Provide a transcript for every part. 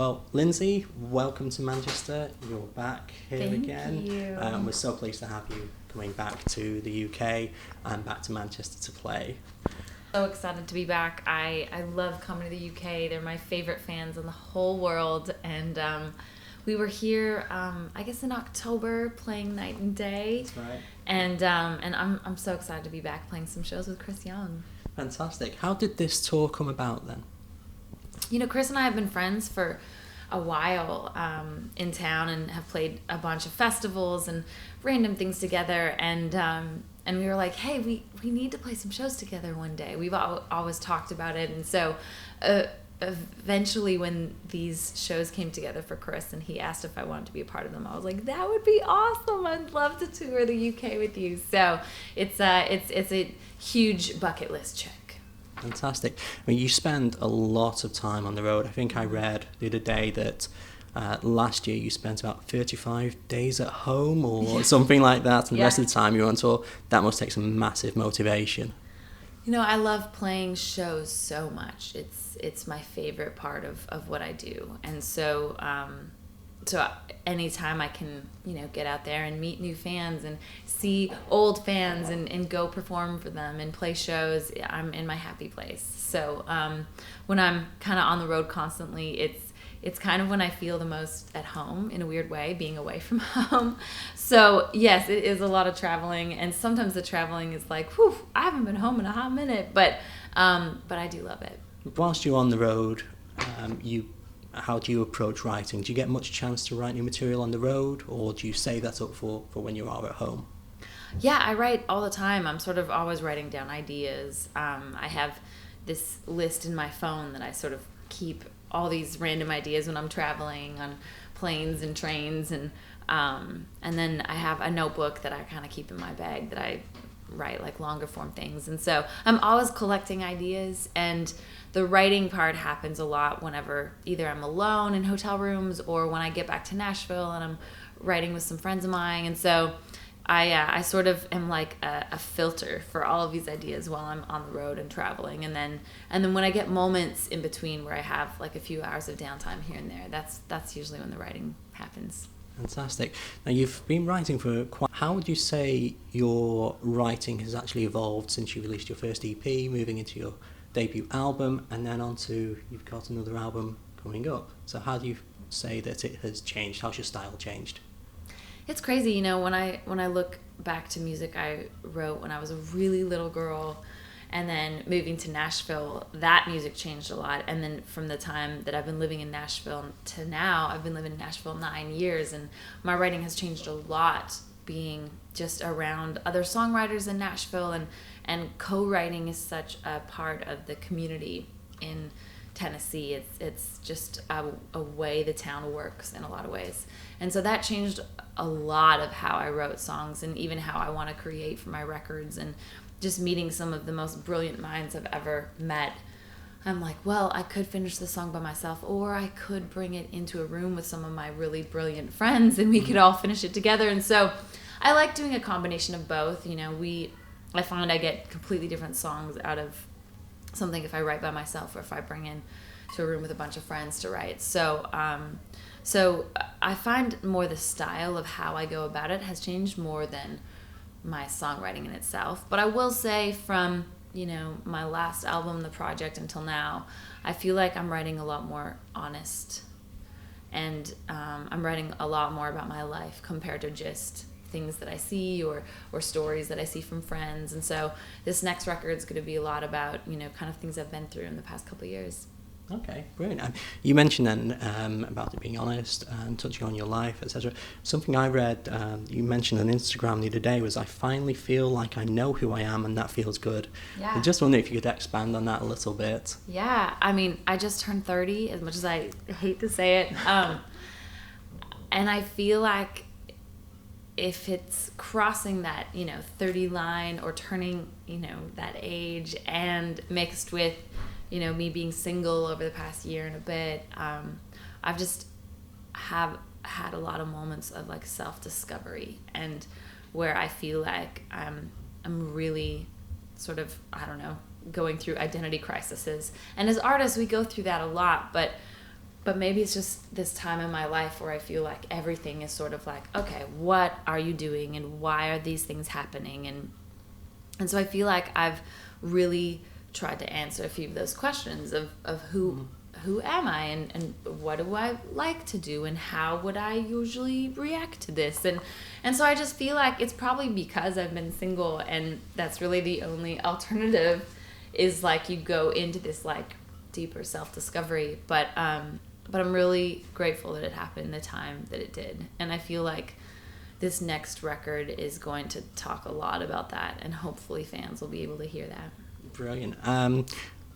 Well, Lindsay, welcome to Manchester. You're back here Thank again. you. We're so pleased to have you coming back to the UK and back to Manchester to play. So excited to be back. I love coming to the UK. They're my favorite fans in the whole world. And we were here, I guess in October, playing night and day. That's right. And I'm so excited to be back playing some shows with Chris Young. Fantastic. How did this tour come about then? You know, Chris and I have been friends for a while in town and have played a bunch of festivals and random things together. And we were like, hey, we need to play some shows together one day. We've always talked about it. And so eventually when these shows came together for Chris and he asked if I wanted to be a part of them, I was like, that would be awesome. I'd love to tour the UK with you. So it's a huge bucket list check. Fantastic. I mean, you spend a lot of time on the road. I think I read the other day that last year you spent about 35 days at home or something like that, and the rest of the time you were on tour. That must take some massive motivation. You know, I love playing shows so much. It's my favorite part of what I do. And so anytime I can, get out there and meet new fans and see old fans and go perform for them and play shows, I'm in my happy place. So when I'm kind of on the road constantly, it's kind of when I feel the most at home in a weird way, being away from home. So yes, it is a lot of traveling, and sometimes the traveling is like, whew, I haven't been home in a hot minute, but I do love it. Whilst you're on the road, how do you approach writing? Do you get much chance to write new material on the road, or do you save that up for when you are at home? Yeah, I write all the time. I'm sort of always writing down ideas. I have this list in my phone that I sort of keep all these random ideas when I'm traveling on planes and trains, and then I have a notebook that I kind of keep in my bag that I write like longer form things. And so I'm always collecting ideas, and the writing part happens a lot whenever either I'm alone in hotel rooms or when I get back to Nashville and I'm writing with some friends of mine. And so I sort of am like a filter for all of these ideas while I'm on the road and traveling. And then when I get moments in between where I have like a few hours of downtime here and there, that's usually when the writing happens. Fantastic. Now, you've been writing for quite... How would you say your writing has actually evolved since you released your first EP, moving into your debut album, and then onto you've got another album coming up? So how do you say that it has changed? How's your style changed? It's crazy, when I look back to music I wrote when I was a really little girl, and then moving to Nashville, that music changed a lot. And then from the time that I've been living in Nashville to now, I've been living in Nashville 9 years, and my writing has changed a lot, being just around other songwriters in Nashville, and co-writing is such a part of the community in Tennessee. It's just a way the town works in a lot of ways. And so that changed a lot of how I wrote songs and even how I want to create for my records. And just meeting some of the most brilliant minds I've ever met, I'm like, well, I could finish the song by myself, or I could bring it into a room with some of my really brilliant friends and we could all finish it together. And so I like doing a combination of both. I find I get completely different songs out of something if I write by myself or if I bring in to a room with a bunch of friends to write. So I find more the style of how I go about it has changed more than my songwriting in itself. But I will say from, my last album, The Project, until now, I feel like I'm writing a lot more honest, and I'm writing a lot more about my life compared to just things that I see or stories that I see from friends. And so this next record is going to be a lot about, kind of things I've been through in the past couple of years. Okay, brilliant. You mentioned then about it being honest and touching on your life, etc. Something I read, you mentioned on Instagram the other day, was I finally feel like I know who I am, and that feels good. Yeah. I just wonder if you could expand on that a little bit. Yeah, I mean, I just turned 30, as much as I hate to say it. And I feel like if it's crossing that, 30 line or turning, that age, and mixed with, me being single over the past year and a bit, I've just have had a lot of moments of like self-discovery, and where I feel like I'm really sort of, I don't know, going through identity crises. And as artists, we go through that a lot, but but maybe it's just this time in my life where I feel like everything is sort of like, okay, what are you doing and why are these things happening? And so I feel like I've really tried to answer a few of those questions of who am I and what do I like to do and how would I usually react to this? And so I just feel like it's probably because I've been single, and that's really the only alternative, is like you go into this like deeper self-discovery. But I'm really grateful that it happened the time that it did. And I feel like this next record is going to talk a lot about that, and hopefully fans will be able to hear that. Brilliant.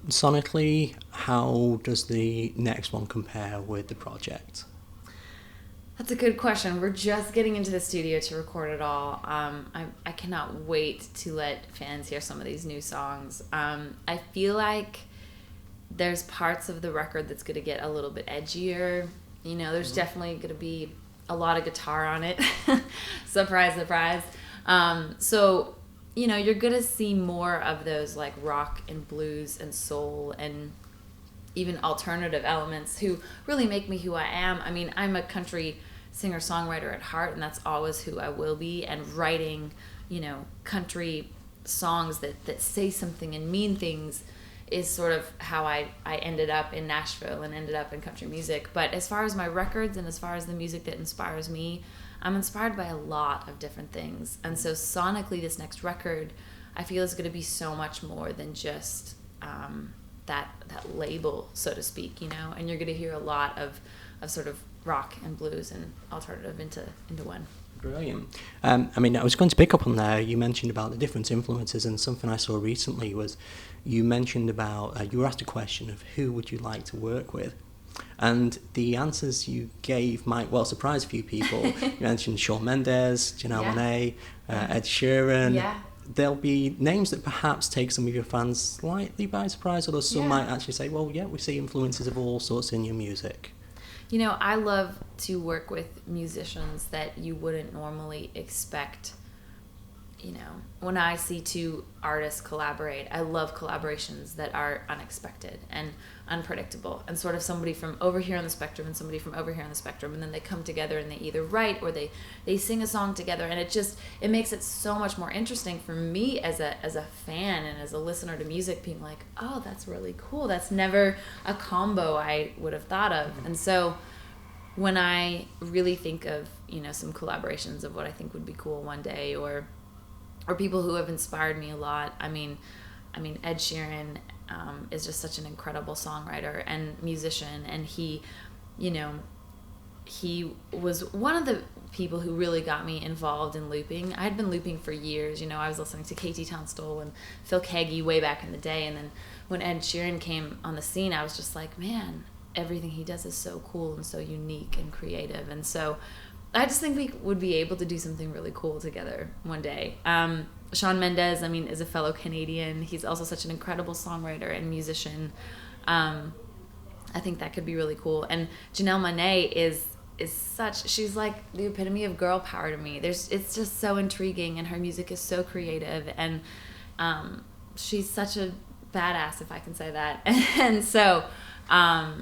Sonically, how does the next one compare with the project? That's a good question. We're just getting into the studio to record it all. I cannot wait to let fans hear some of these new songs. I feel like there's parts of the record that's going to get a little bit edgier. You know, there's definitely going to be a lot of guitar on it. Surprise, surprise. So, you know, you're going to see more of those like rock and blues and soul and even alternative elements who really make me who I am. I mean, I'm a country singer-songwriter at heart, and that's always who I will be. And writing, you know, country songs that say something and mean things is sort of how I ended up in Nashville and ended up in country music. But as far as my records and as far as the music that inspires me, I'm inspired by a lot of different things. And so sonically, this next record, I feel is going to be so much more than just that label, so to speak, you know. And you're going to hear a lot of sort of rock and blues and alternative into one. Brilliant. I mean, I was going to pick up on there. You mentioned about the different influences, and something I saw recently was you mentioned about you were asked a question of who would you like to work with, and the answers you gave might well surprise a few people. You mentioned Shawn Mendes, Janelle Monáe, Ed Sheeran. Yeah. There'll be names that perhaps take some of your fans slightly by surprise, although some might actually say, well, yeah, we see influences of all sorts in your music. You know, I love to work with musicians that you wouldn't normally expect. You know, when I see two artists collaborate, I love collaborations that are unexpected and unpredictable, and sort of somebody from over here on the spectrum and somebody from over here on the spectrum, and then they come together and they either write or they sing a song together, and it makes it so much more interesting for me as a fan and as a listener to music, being like, oh, that's really cool. That's never a combo I would have thought of. And so when I really think of, you know, some collaborations of what I think would be cool one day, or people who have inspired me a lot. I mean, Ed Sheeran is just such an incredible songwriter and musician, and he was one of the people who really got me involved in looping. I had been looping for years. You know, I was listening to KT Tunstall and Phil Keaggy way back in the day, and then when Ed Sheeran came on the scene, I was just like, man, everything he does is so cool and so unique and creative. And so I just think we would be able to do something really cool together one day. Shawn Mendes, I mean, is a fellow Canadian. He's also such an incredible songwriter and musician. I think that could be really cool. And Janelle Monáe is she's like the epitome of girl power to me. It's just so intriguing, and her music is so creative, and she's such a badass, if I can say that. And so I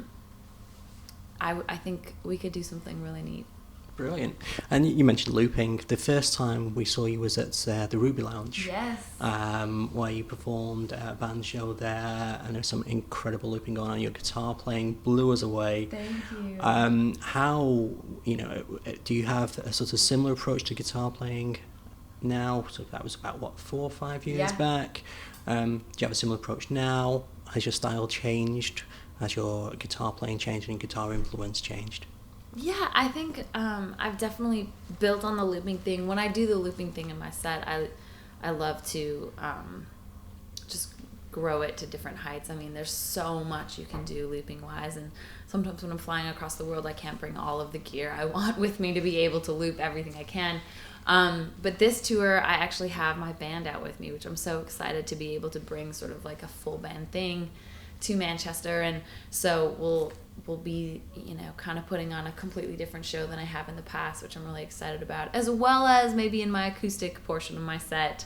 think we could do something really neat. Brilliant. And you mentioned looping. The first time we saw you was at the Ruby Lounge. Yes. Where you performed at a band show there, and there's some incredible looping going on. Your guitar playing blew us away. Thank you. How, you know, do you have a sort of similar approach to guitar playing now? So that was about, 4 or 5 years back? Do you have a similar approach now? Has your style changed? Has your guitar playing changed and guitar influence changed? Yeah, I think I've definitely built on the looping thing. When I do the looping thing in my set, I love to just grow it to different heights. I mean, there's so much you can do looping-wise, and sometimes when I'm flying across the world, I can't bring all of the gear I want with me to be able to loop everything I can. But this tour, I actually have my band out with me, which I'm so excited to be able to bring sort of like a full band thing to Manchester. And so we'll be, you know, kind of putting on a completely different show than I have in the past, which I'm really excited about, as well as maybe in my acoustic portion of my set,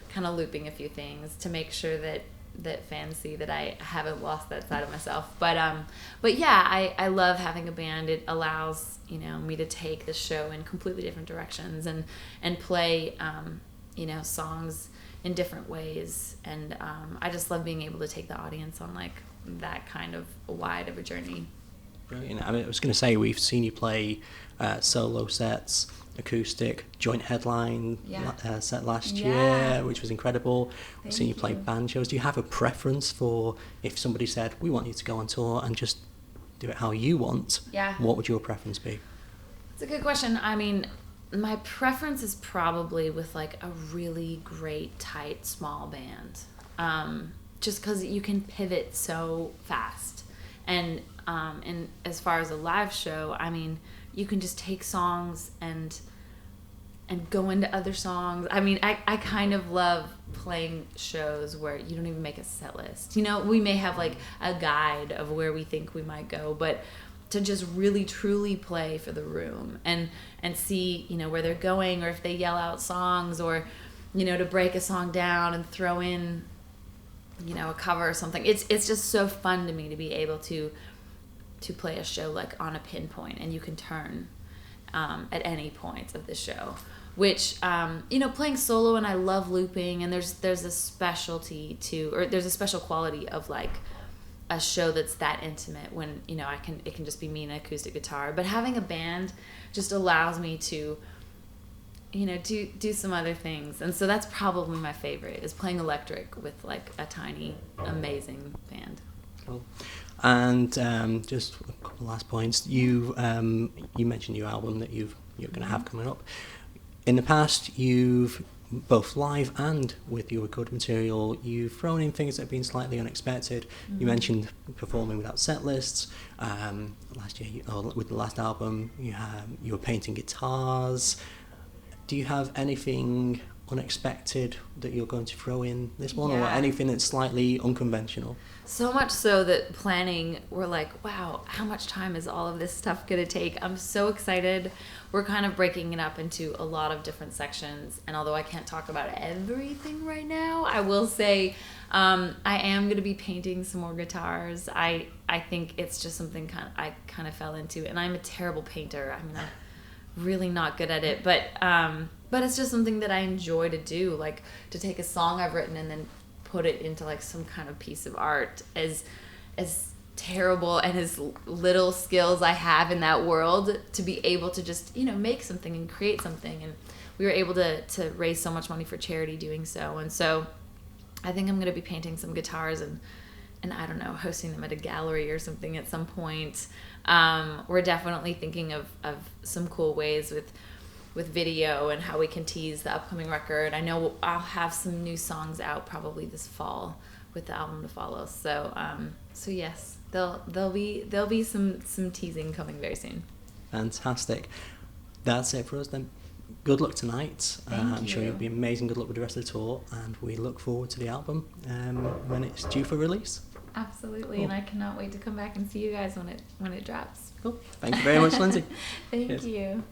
kind of looping a few things to make sure that that fans see that I haven't lost that side of myself. But yeah, I love having a band. It allows, you know, me to take the show in completely different directions and play, you know, songs in different ways. And I just love being able to take the audience on like that kind of wide of a journey. Brilliant. I mean, I was going to say, we've seen you play solo sets, acoustic, joint headline set last year, which was incredible. We've seen you play band shows. Do you have a preference for, if somebody said, we want you to go on tour and just do it how you want, what would your preference be? It's a good question. I mean, my preference is probably with like a really great, tight, small band. Just because you can pivot so fast. And as far as a live show, I mean, you can just take songs and go into other songs. I mean, I kind of love playing shows where you don't even make a set list. You know, we may have like a guide of where we think we might go, but to just really truly play for the room and see, you know, where they're going, or if they yell out songs, or, you know, to break a song down and throw in, you know, a cover or something. It's just so fun to me to be able to play a show like on a pinpoint, and you can turn at any point of the show, which you know, playing solo, and I love looping, and there's a specialty to, or there's a special quality of like a show that's that intimate when, you know, it can just be me and an acoustic guitar. But having a band just allows me to, you know, do some other things. And so that's probably my favorite, is playing electric with like a tiny, amazing band. Cool. And just a couple of last points. You mentioned your album that you're going to have coming up. In the past, you've, both live and with your recorded material, you've thrown in things that have been slightly unexpected. You mentioned performing without set lists. Last year, with the last album, you were painting guitars. Do you have anything unexpected that you're going to throw in this one, or anything that's slightly unconventional? So much so that planning, we're like, wow, how much time is all of this stuff going to take? I'm so excited. We're kind of breaking it up into a lot of different sections, and although I can't talk about everything right now, I will say I am going to be painting some more guitars. I think it's just something I kind of fell into, and I'm a terrible painter. I mean, I'm really not good at it, but it's just something that I enjoy to do, like to take a song I've written and then put it into like some kind of piece of art. As terrible and as little skills I have in that world, to be able to just, you know, make something and create something. And we were able to raise so much money for charity doing so. And so I think I'm going to be painting some guitars and I don't know, hosting them at a gallery or something at some point. We're definitely thinking of some cool ways with video and how we can tease the upcoming record. I know I'll have some new songs out probably this fall with the album to follow. So yes, there'll be some teasing coming very soon. Fantastic. That's it for us then. Good luck tonight. I'm sure you'll be amazing. Good luck with the rest of the tour, and we look forward to the album when it's due for release. Absolutely, cool. And I cannot wait to come back and see you guys when it drops. Cool. Thank you very much, Lindsay. Thank you.